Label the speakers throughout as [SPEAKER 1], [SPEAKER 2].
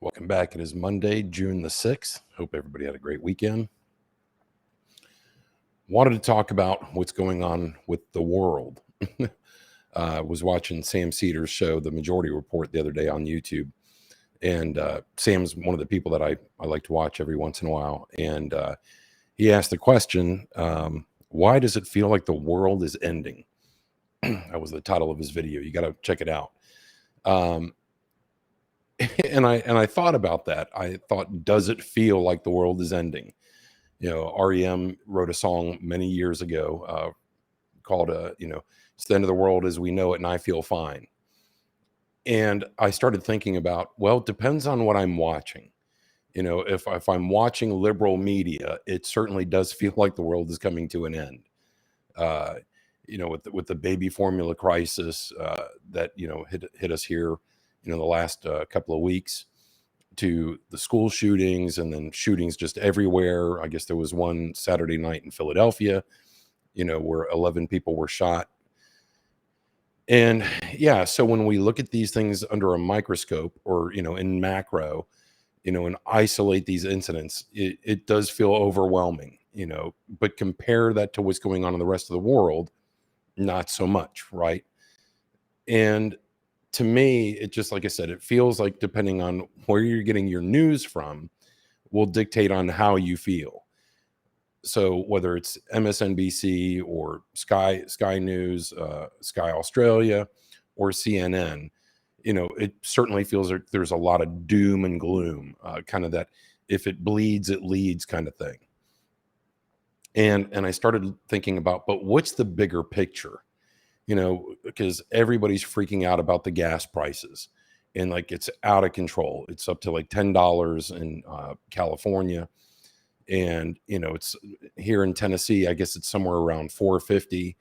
[SPEAKER 1] Welcome back. It is Monday, June the 6th. Hope everybody had a great weekend. Wanted to talk about what's going on with the world. Was watching Sam Cedar's show, The Majority Report, the other day on YouTube. And Sam's one of the people that I like to watch every once in a while. And he asked the question, why does it feel like the world is ending? That was the title of his video. You got to check it out. And I thought about that. I thought, does it feel like the world is ending? You know, REM wrote a song many years ago called, it's the end of the world as we know it, and I feel fine. And I started thinking about, well, it depends on what I'm watching. You know, if I'm watching liberal media, it certainly does feel like the world is coming to an end. Uh, with the baby formula crisis that hit us here, the last couple of weeks, to the school shootings and then shootings just everywhere. I guess there was one Saturday night in Philadelphia, where 11 people were shot. And yeah, so when we look at these things under a microscope or, in macro, and isolate these incidents, it does feel overwhelming, but compare that to what's going on in the rest of the world, not so much, right? And to me, it just, like I said, it feels like depending on where you're getting your news from will dictate on how you feel. So whether it's MSNBC or Sky News, Sky Australia, or CNN, it certainly feels like there's a lot of doom and gloom, kind of that if it bleeds, it leads kind of thing. And I started thinking about, but what's the bigger picture? Because everybody's freaking out about the gas prices, and like it's out of control. It's up to like $10 in California, and it's here in Tennessee. I guess it's somewhere around $4.50.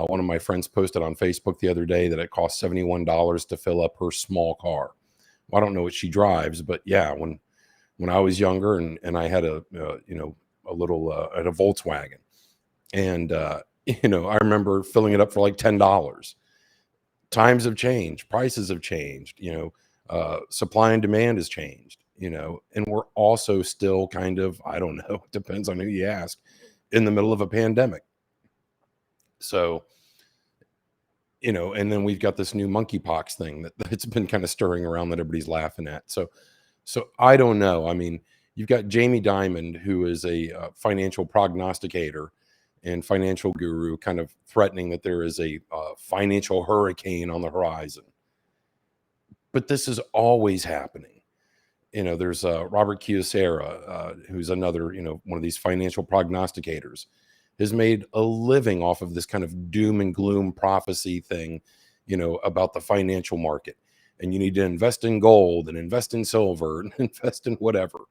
[SPEAKER 1] One of my friends posted on Facebook the other day that it costs $71 to fill up her small car. Well, I don't know what she drives, but yeah, when I was younger and I had a little at a Volkswagen, and I remember filling it up for like $10. Times have changed, prices have changed, supply and demand has changed, and we're also still kind of, I don't know, it depends on who you ask, in the middle of a pandemic. So, and then we've got this new monkeypox thing that's been kind of stirring around that everybody's laughing at. So I don't know. I mean, you've got Jamie Dimon, who is a financial prognosticator and financial guru, kind of threatening that there is a financial hurricane on the horizon. But this is always happening. There's Robert Kiyosaki, who's another, one of these financial prognosticators, has made a living off of this kind of doom and gloom prophecy thing, about the financial market. And you need to invest in gold and invest in silver and invest in whatever.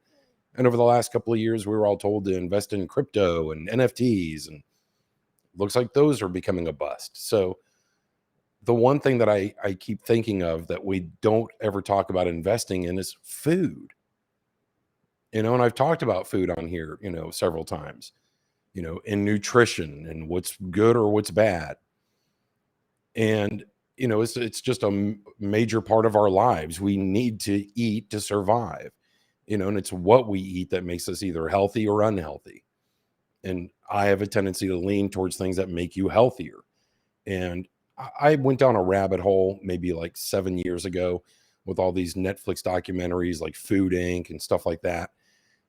[SPEAKER 1] And over the last couple of years, we were all told to invest in crypto and NFTs, and looks like those are becoming a bust. So the one thing that I keep thinking of that we don't ever talk about investing in is food. And I've talked about food on here, several times, in nutrition and what's good or what's bad. And, it's just a major part of our lives. We need to eat to survive, and it's what we eat that makes us either healthy or unhealthy. And I have a tendency to lean towards things that make you healthier. And I went down a rabbit hole maybe like 7 years ago with all these Netflix documentaries like Food Inc. and stuff like that.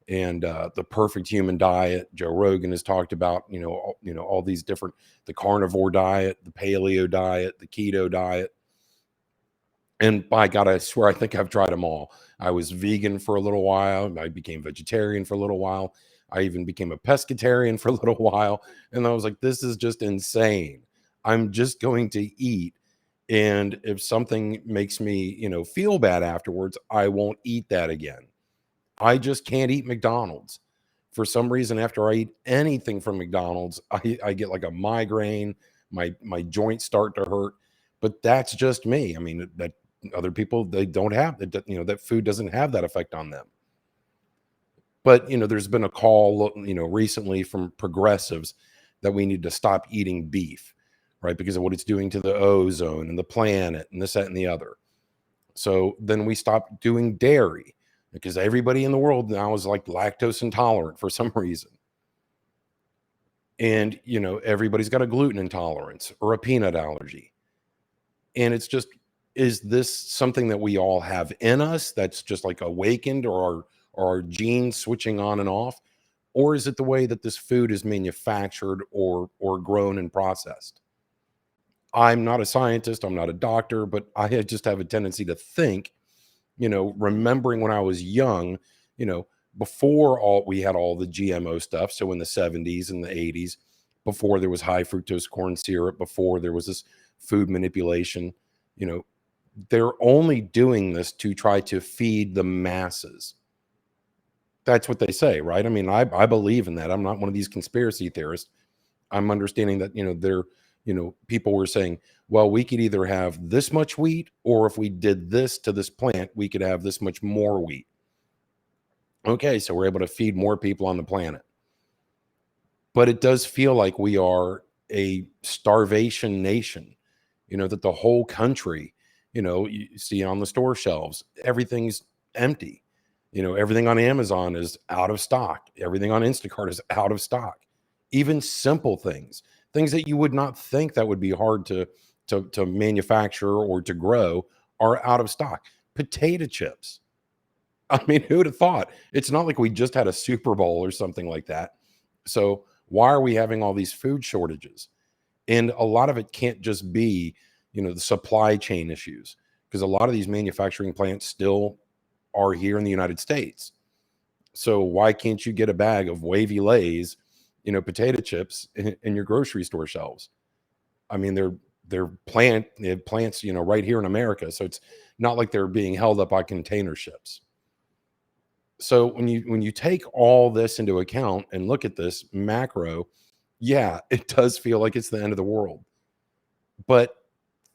[SPEAKER 1] And the perfect human diet. Joe Rogan has talked about, all these different, the carnivore diet, the paleo diet, the keto diet. And by God, I swear, I think I've tried them all. I was vegan for a little while. I became vegetarian for a little while. I even became a pescatarian for a little while. And I was like, this is just insane. I'm just going to eat. And if something makes me, feel bad afterwards, I won't eat that again. I just can't eat McDonald's. For some reason, after I eat anything from McDonald's, I get like a migraine. My joints start to hurt. But that's just me. I mean, that other people, they don't have that, that food doesn't have that effect on them. But, there's been a call, recently from progressives that we need to stop eating beef, right? Because of what it's doing to the ozone and the planet and this, that, and the other. So then we stopped doing dairy. because everybody in the world now is like lactose intolerant for some reason. And, everybody's got a gluten intolerance or a peanut allergy. And it's just, is this something that we all have in us that's just like awakened, or our genes switching on and off? Or is it the way that this food is manufactured or grown and processed? I'm not a scientist, I'm not a doctor, but just have a tendency to think, remembering when I was young, you know, before we had all the GMO stuff. So in the 70s and the 80s, before there was high fructose corn syrup, before there was this food manipulation, you know, they're only doing this to try to feed the masses. That's what they say, right? I mean, I believe in that. I'm not one of these conspiracy theorists. I'm understanding that, people were saying, well, we could either have this much wheat, or if we did this to this plant, we could have this much more wheat. Okay, so we're able to feed more people on the planet. But it does feel like we are a starvation nation, that the whole country, you see on the store shelves, everything's empty. Everything on Amazon is out of stock. Everything on Instacart is out of stock. Even simple things that you would not think that would be hard to manufacture or to grow, are out of stock. Potato chips. I mean, who would have thought? It's not like we just had a Super Bowl or something like that. So why are we having all these food shortages? And a lot of it can't just be, the supply chain issues, because a lot of these manufacturing plants still are here in the United States. So why can't you get a bag of wavy Lays, potato chips in your grocery store shelves? I mean, they have plants, right here in America. So it's not like they're being held up by container ships. So when you take all this into account and look at this macro, yeah, it does feel like it's the end of the world. But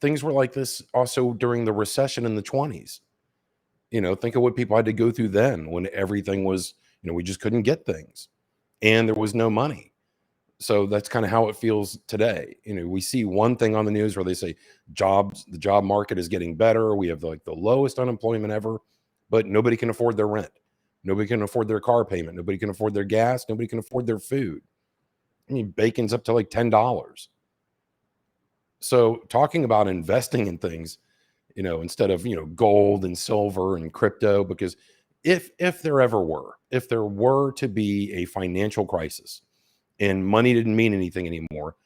[SPEAKER 1] things were like this also during the recession in the 20s. Think of what people had to go through then, when everything was, we just couldn't get things and there was no money. So that's kind of how it feels today. We see one thing on the news where they say the job market is getting better. We have like the lowest unemployment ever, but nobody can afford their rent. Nobody can afford their car payment. Nobody can afford their gas. Nobody can afford their food. I mean, bacon's up to like $10. So talking about investing in things, instead of, gold and silver and crypto, because if there were to be a financial crisis and money didn't mean anything anymore,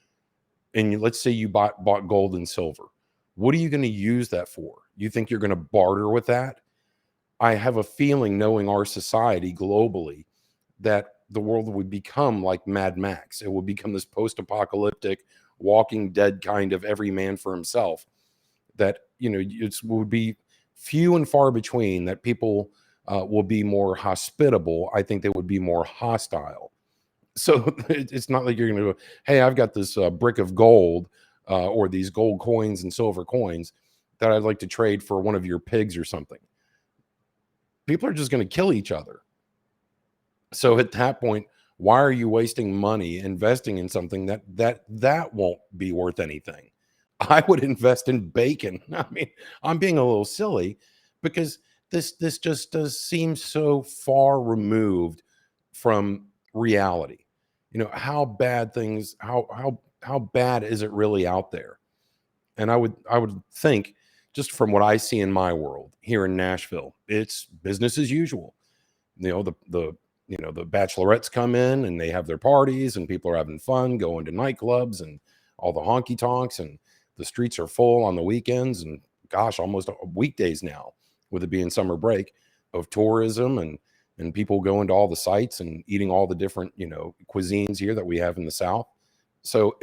[SPEAKER 1] and let's say you bought gold and silver, what are you going to use that for? You think you're going to barter with that? I have a feeling, knowing our society globally, that the world would become like Mad Max. It would become this post-apocalyptic, Walking Dead kind of every man for himself. That it would be few and far between that people will be more hospitable. I think they would be more hostile. So it's not like you're going to go, hey, I've got this brick of gold or these gold coins and silver coins that I'd like to trade for one of your pigs or something. People are just going to kill each other. So at that point, why are you wasting money investing in something that won't be worth anything? I would invest in bacon. I mean, I'm being a little silly, because this just does seem so far removed from reality. How bad things, how bad is it really out there? And I would think, just from what I see in my world here in Nashville, it's business as usual. The bachelorettes come in and they have their parties, and people are having fun going to nightclubs and all the honky tonks, and the streets are full on the weekends, and gosh, almost weekdays now, with it being summer break, of tourism, and people going to all the sites and eating all the different, cuisines here that we have in the South. So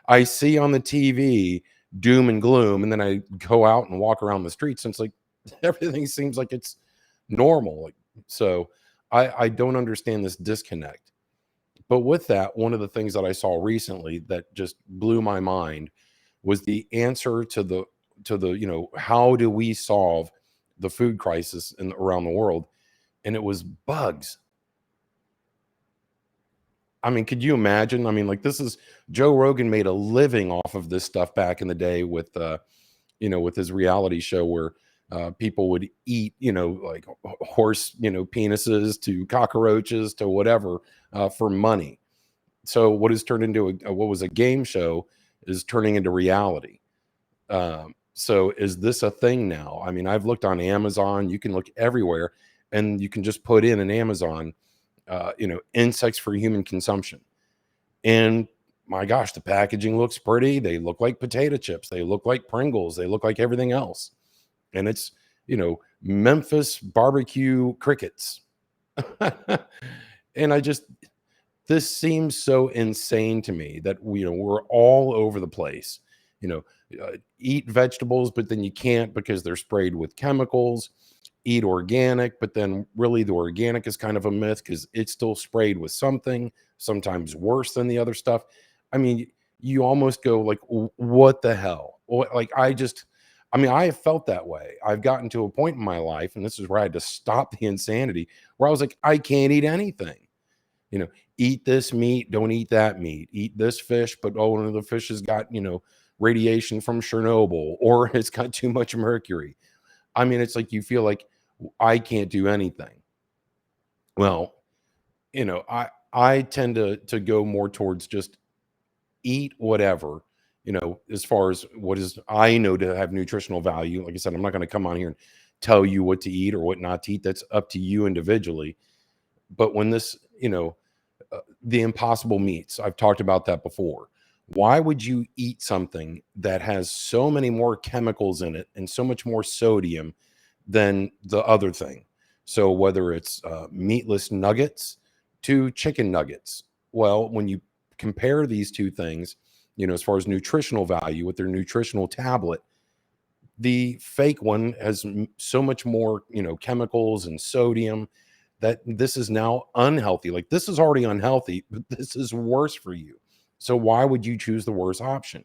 [SPEAKER 1] I see on the TV doom and gloom, and then I go out and walk around the streets, and it's like everything seems like it's normal. So I don't understand this disconnect. But with that, one of the things that I saw recently that just blew my mind was the answer to the how do we solve the food crisis around the world, and it was bugs. I mean, could you imagine? I mean, like, this is Joe Rogan made a living off of this stuff back in the day with with his reality show where People would eat, like horse, penises to cockroaches to whatever, for money. So what has turned into what was a game show is turning into reality. So is this a thing now? I mean, I've looked on Amazon, you can look everywhere, and you can just put in an Amazon, insects for human consumption. And my gosh, the packaging looks pretty. They look like potato chips. They look like Pringles. They look like everything else. And it's, Memphis barbecue crickets. And this seems so insane to me that we're all over the place. You know, Eat vegetables, but then you can't because they're sprayed with chemicals. Eat organic, but then really the organic is kind of a myth because it's still sprayed with something, sometimes worse than the other stuff. I mean, you almost go like, What the hell?" Like I mean, I have felt that way. I've gotten to a point in my life, and this is where I had to stop the insanity, where I was like, I can't eat anything. You know, Eat this meat, don't eat that meat. Eat this fish, but one of the fish has got, radiation from Chernobyl, or it's got too much mercury. I mean, it's like you feel like I can't do anything. Well, I tend to go more towards just eat whatever, as far as what is I know to have nutritional value. Like I said, I'm not going to come on here and tell you what to eat or what not to eat. That's up to you individually. But when the impossible meats, I've talked about that before. Why would you eat something that has so many more chemicals in it and so much more sodium than the other thing? So whether it's meatless nuggets to chicken nuggets, well, when you compare these two things, as far as nutritional value with their nutritional tablet, the fake one has so much more, chemicals and sodium, that this is now unhealthy. Like, this is already unhealthy, but this is worse for you. So why would you choose the worst option?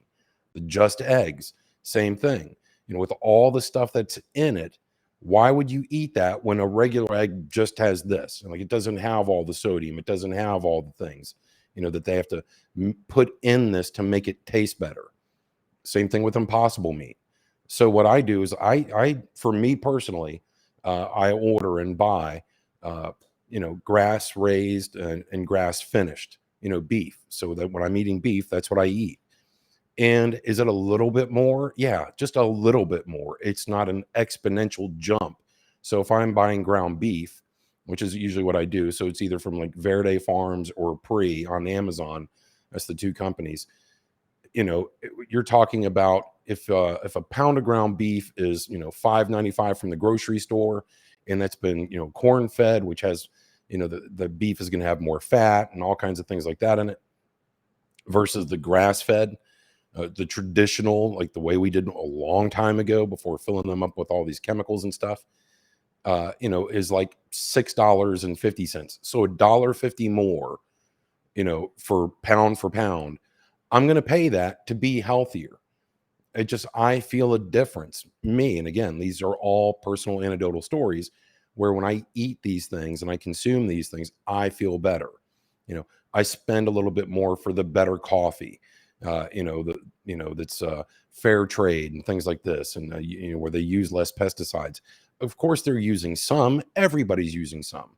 [SPEAKER 1] The just eggs, same thing. With all the stuff that's in it, why would you eat that when a regular egg just has this? Like, it doesn't have all the sodium, it doesn't have all the things, that they have to put in this to make it taste better. Same thing with impossible meat. So what I do is for me personally, I order and buy, grass raised and grass finished, beef. So that when I'm eating beef, that's what I eat. And is it a little bit more? Yeah, just a little bit more. It's not an exponential jump. So if I'm buying ground beef, which is usually what I do, so it's either from like Verde Farms or Pre on Amazon. That's the two companies. You're talking about if a pound of ground beef is $5.95 from the grocery store, and that's been corn fed, which has the beef is going to have more fat and all kinds of things like that in it, versus the grass fed, the traditional, like the way we did a long time ago before filling them up with all these chemicals and stuff, is like $6.50. So $1.50 more, for pound. I'm going to pay that to be healthier. I feel a difference. Me, and again, these are all personal anecdotal stories where when I eat these things and I consume these things, I feel better. I spend a little bit more for the better coffee, that's fair trade and things like this, and where they use less pesticides. Of course, they're using some. Everybody's using some.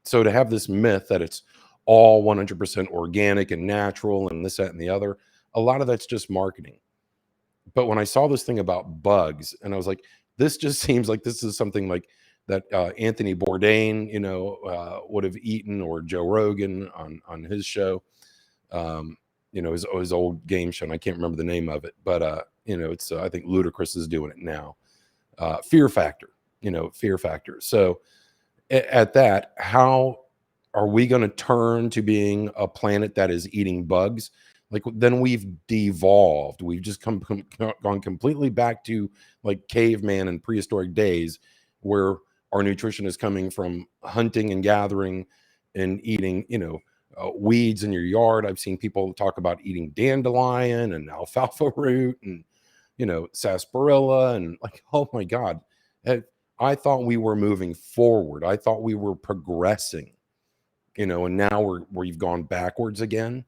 [SPEAKER 1] So to have this myth that it's all 100% organic and natural and this, that, and the other, a lot of that's just marketing. But when I saw this thing about bugs, and I was like, this just seems like this is something like that Anthony Bourdain, would have eaten, or Joe Rogan on his show, his old game show. And I can't remember the name of it, but it's I think Ludacris is doing it now. Fear Factor, Fear Factor. So at that, how are we going to turn to being a planet that is eating bugs? Like, then we've devolved. We've just gone completely back to like caveman and prehistoric days, where our nutrition is coming from hunting and gathering and eating, weeds in your yard. I've seen people talk about eating dandelion and alfalfa root and, sarsaparilla, and like, oh my God. I thought we were moving forward. I thought we were progressing, and now we've gone backwards again.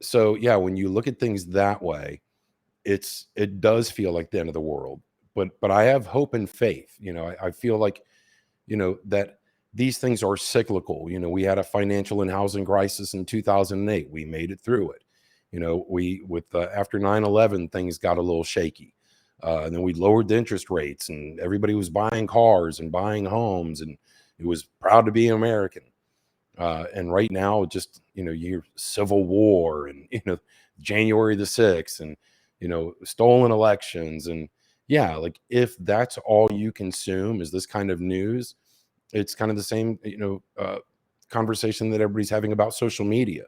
[SPEAKER 1] So yeah, when you look at things that way, it does feel like the end of the world. but I have hope and faith. I feel like, that these things are cyclical. We had a financial and housing crisis in 2008. We made it through it. We with after 9/11, things got a little shaky. And then we lowered the interest rates, and everybody was buying cars and buying homes, and it was proud to be an American. And right now, just you hear civil war, and January the 6th, and stolen elections, and yeah, like if that's all you consume is this kind of news, it's kind of the same conversation that everybody's having about social media.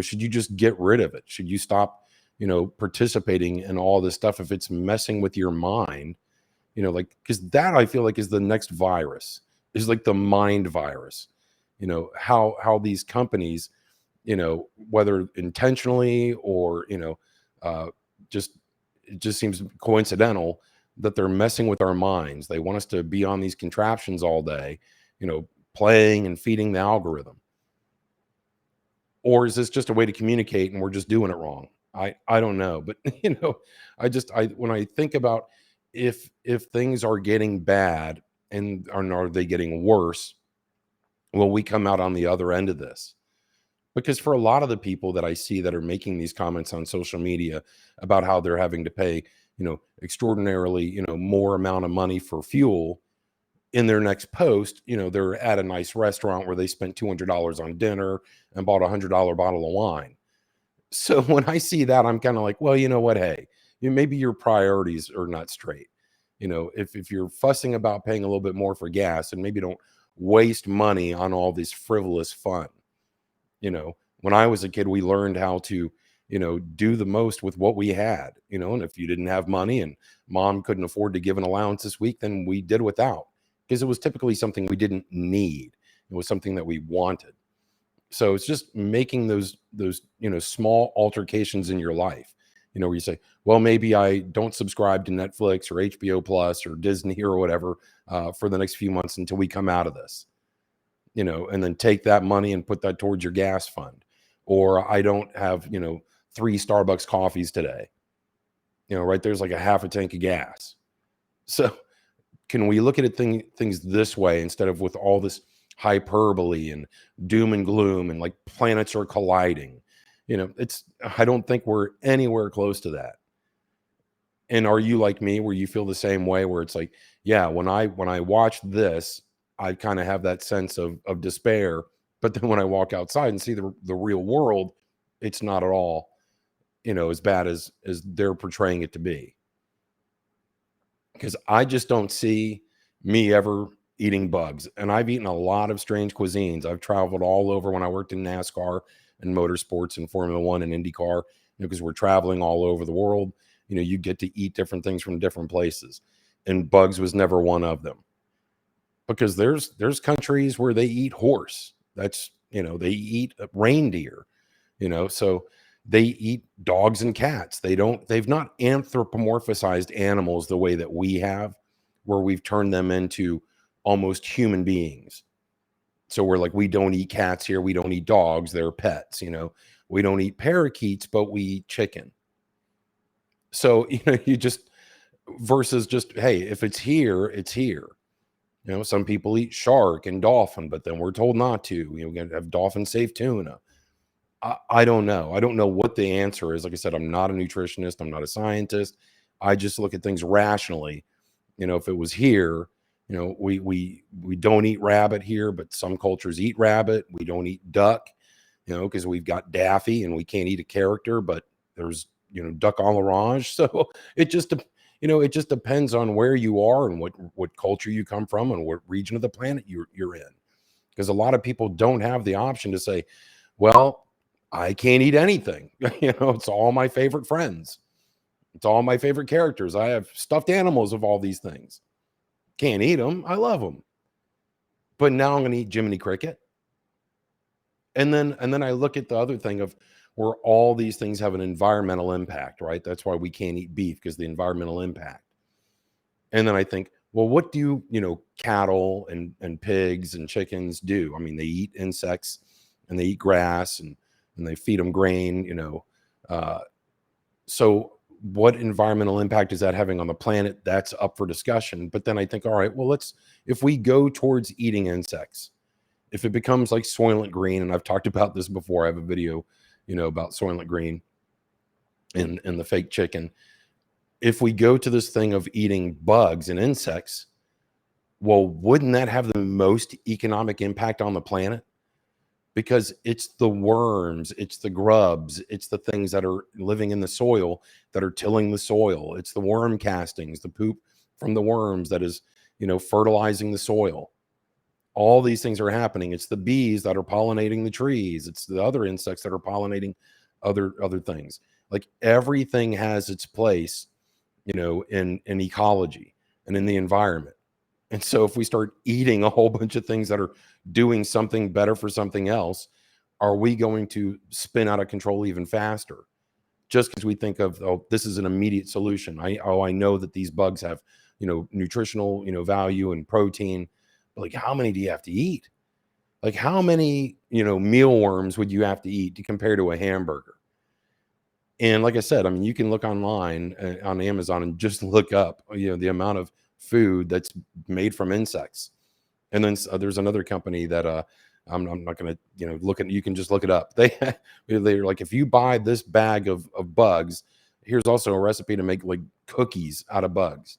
[SPEAKER 1] Should you just get rid of it? Should you stop participating in all this stuff if it's messing with your mind? Like, because that I feel like is the next virus, is like the mind virus. How these companies, whether intentionally or uh just it just seems coincidental that they're messing with our minds. They want us to be on these contraptions all day, playing and feeding the algorithm. Or is this just a way to communicate and we're just doing it wrong? I don't know, but I when I think about if things are getting bad, and are they getting worse, will we come out on the other end of this? Because for a lot of the people that I see that are making these comments on social media about how they're having to pay, extraordinarily, more amount of money for fuel, in their next post, they're at a nice restaurant where they spent $200 on dinner and bought $100 bottle of wine. So when I see that, I'm kind of like, well, you know what? Hey, maybe your priorities are not straight. If you're fussing about paying a little bit more for gas, and maybe don't waste money on all this frivolous fun. When I was a kid, we learned how to, do the most with what we had, and if you didn't have money and mom couldn't afford to give an allowance this week, then we did without, because it was typically something we didn't need. It was something that we wanted. So it's just making those small altercations in your life, where you say, well, maybe I don't subscribe to Netflix or HBO Plus or Disney or whatever for the next few months until we come out of this, and then take that money and put that towards your gas fund. Or I don't have, 3 Starbucks coffees today. Right there's like a half a tank of gas. So can we look at things this way, instead of with all this hyperbole and doom and gloom and like planets are colliding? I don't think we're anywhere close to that. And are you like me, where you feel the same way, where it's like, yeah, when I watch this, I kind of have that sense of despair, but then when I walk outside and see the real world, it's not at all, as bad as they're portraying it to be. Because I just don't see me ever eating bugs. And I've eaten a lot of strange cuisines. I've traveled all over when I worked in NASCAR and motorsports and Formula One and IndyCar, because we're traveling all over the world. You get to eat different things from different places. And bugs was never one of them. Because there's countries where they eat horse. That's, they eat reindeer, so they eat dogs and cats. They've not anthropomorphized animals the way that we have, where we've turned them into almost human beings. So we're like, we don't eat cats here, we don't eat dogs, they're pets. We don't eat parakeets, but we eat chicken. So you just, versus just, hey, if it's here, it's here. Some people eat shark and dolphin, but then we're told not to. We got to have dolphin safe tuna. I don't know. I don't know what the answer is. Like I said, I'm not a nutritionist. I'm not a scientist. I just look at things rationally. If it was here, we don't eat rabbit here, but some cultures eat rabbit. We don't eat duck, because we've got Daffy, and we can't eat a character, but there's duck à l'orange. So it just depends on where you are and what culture you come from and what region of the planet you're in. Because a lot of people don't have the option to say, well, I can't eat anything. It's all my favorite friends. It's all my favorite characters. I have stuffed animals of all these things. Can't eat them. I love them. But now I'm going to eat Jiminy Cricket. And then I look at the other thing of where all these things have an environmental impact, right? That's why we can't eat beef, because the environmental impact. And then I think, well, what do cattle and pigs and chickens do? I mean, they eat insects and they eat grass, and they feed them grain, so what environmental impact is that having on the planet? That's up for discussion. But then I think, all right, well, if we go towards eating insects, if it becomes like Soylent Green, and I've talked about this before, I have a video, about Soylent Green and the fake chicken. If we go to this thing of eating bugs and insects, well, wouldn't that have the most economic impact on the planet? Because it's the worms, it's the grubs, it's the things that are living in the soil that are tilling the soil. It's the worm castings, the poop from the worms that is, fertilizing the soil. All these things are happening. It's the bees that are pollinating the trees. It's the other insects that are pollinating other things. Like everything has its place, in ecology and in the environment. And so if we start eating a whole bunch of things that are doing something better for something else, are we going to spin out of control even faster? Just because we think of, oh, this is an immediate solution. I know that these bugs have, nutritional, value and protein. But like, how many do you have to eat? Like, how many, mealworms would you have to eat to compare to a hamburger? And like I said, I mean, you can look online on Amazon and just look up, the amount of food that's made from insects. And then there's another company that I'm not going to look at. You can just look it up. They're like, if you buy this bag of bugs, here's also a recipe to make like cookies out of bugs.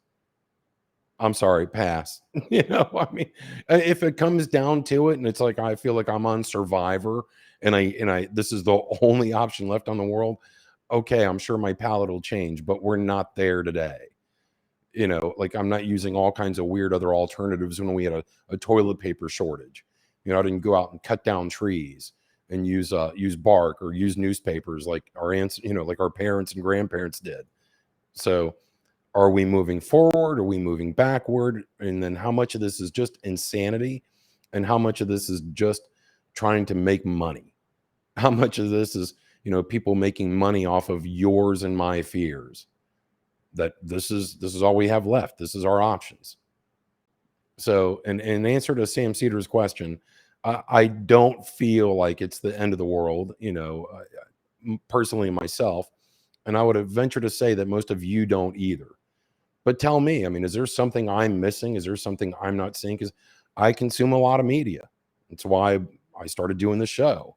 [SPEAKER 1] I'm sorry, pass. I mean, if it comes down to it, and it's like I feel like I'm on Survivor, and I this is the only option left on the world. Okay, I'm sure my palate will change, but we're not there today. Like I'm not using all kinds of weird other alternatives when we had a toilet paper shortage. I didn't go out and cut down trees and use bark or use newspapers like our aunts, like our parents and grandparents did. So are we moving forward? Are we moving backward? And then how much of this is just insanity? And how much of this is just trying to make money? How much of this is, people making money off of yours and my fears? That this is all we have left. This is our options. So, in answer to Sam Cedar's question, I don't feel like it's the end of the world, personally myself, and I would venture to say that most of you don't either. But tell me, I mean, is there something I'm missing? Is there something I'm not seeing? Because I consume a lot of media. That's why I started doing the show.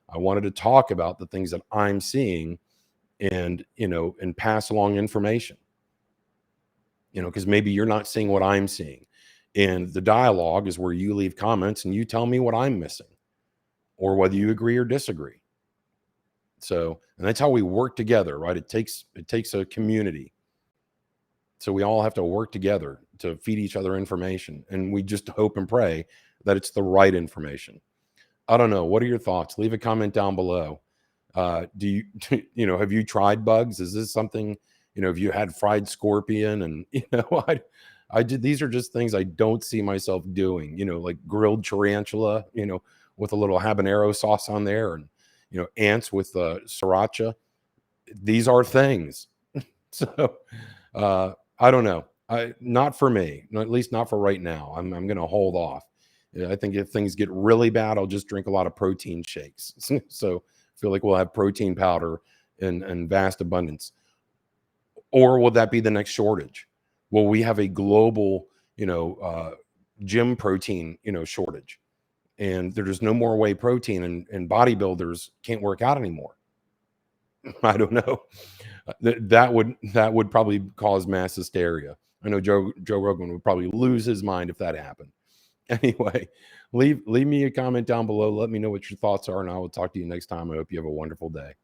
[SPEAKER 1] I wanted to talk about the things that I'm seeing and, and pass along information. Because maybe you're not seeing what I'm seeing. And the dialogue is where you leave comments and you tell me what I'm missing or whether you agree or disagree. So, and that's how we work together, right? It takes a community. So we all have to work together to feed each other information. And we just hope and pray that it's the right information. I don't know. What are your thoughts? Leave a comment down below. Do you, have you tried bugs? Is this something, have you had fried scorpion? And, these are just things I don't see myself doing, like grilled tarantula, with a little habanero sauce on there and, ants with sriracha. These are things. So, I don't know. Not for me, at least not for right now. I'm going to hold off. I think if things get really bad, I'll just drink a lot of protein shakes. So I feel like we'll have protein powder in vast abundance. Or will that be the next shortage? Will we have a global, gym protein, shortage? And there's no more whey protein and bodybuilders can't work out anymore. I don't know. That would probably cause mass hysteria. I know Joe Rogan would probably lose his mind if that happened. Anyway, leave me a comment down below. Let me know what your thoughts are, and I will talk to you next time. I hope you have a wonderful day.